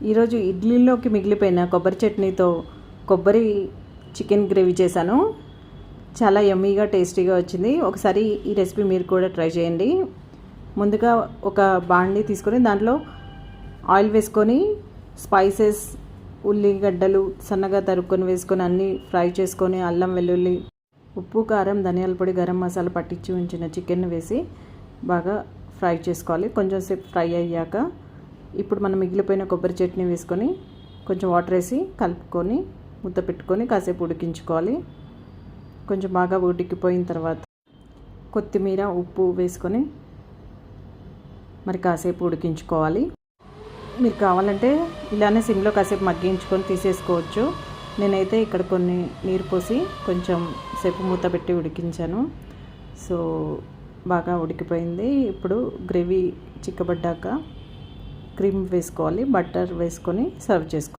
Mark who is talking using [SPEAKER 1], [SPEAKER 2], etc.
[SPEAKER 1] ఈరోజు ఇడ్లీలోకి మిగిలిపోయిన కొబ్బరి చట్నీతో కొబ్బరి చికెన్ గ్రేవీ చేశాను. చాలా యమ్మీగా టేస్టీగా వచ్చింది. ఒకసారి ఈ రెసిపీ మీరు కూడా ట్రై చేయండి. ముందుగా ఒక బాండీ తీసుకొని దాంట్లో ఆయిల్ వేసుకొని స్పైసెస్, ఉల్లిగడ్డలు సన్నగా తరుక్కొని వేసుకొని అన్నీ ఫ్రై చేసుకొని అల్లం వెల్లుల్లి, ఉప్పు, కారం, ధనియాల పొడి, గరం మసాలా పట్టించి ఉంచిన చికెన్ వేసి బాగా ఫ్రై చేసుకోవాలి. కొంచెం సేపు ఫ్రై అయ్యాక ఇప్పుడు మనం మిగిలిపోయిన కొబ్బరి చట్నీ వేసుకొని కొంచెం వాటర్ వేసి కలుపుకొని ముద్ద పెట్టుకొని కాసేపు ఉడికించుకోవాలి. కొంచెం బాగా ఉడికిపోయిన తర్వాత కొత్తిమీర, ఉప్పు వేసుకొని మరి కాసేపు ఉడికించుకోవాలి. మీరు కావాలంటే ఇలానే సిమ్లో కాసేపు మగ్గించుకొని తీసేసుకోవచ్చు. నేనైతే ఇక్కడ కొన్ని నీరు పోసి కొంచెం సేపు మూత పెట్టి ఉడికించాను. సో బాగా ఉడికిపోయింది. ఇప్పుడు గ్రేవీ చిక్కబడ్డాక క్రీమ్ వేసుకోవాలి. బటర్ వేసుకొని సర్వ్ చేసుకోవాలి.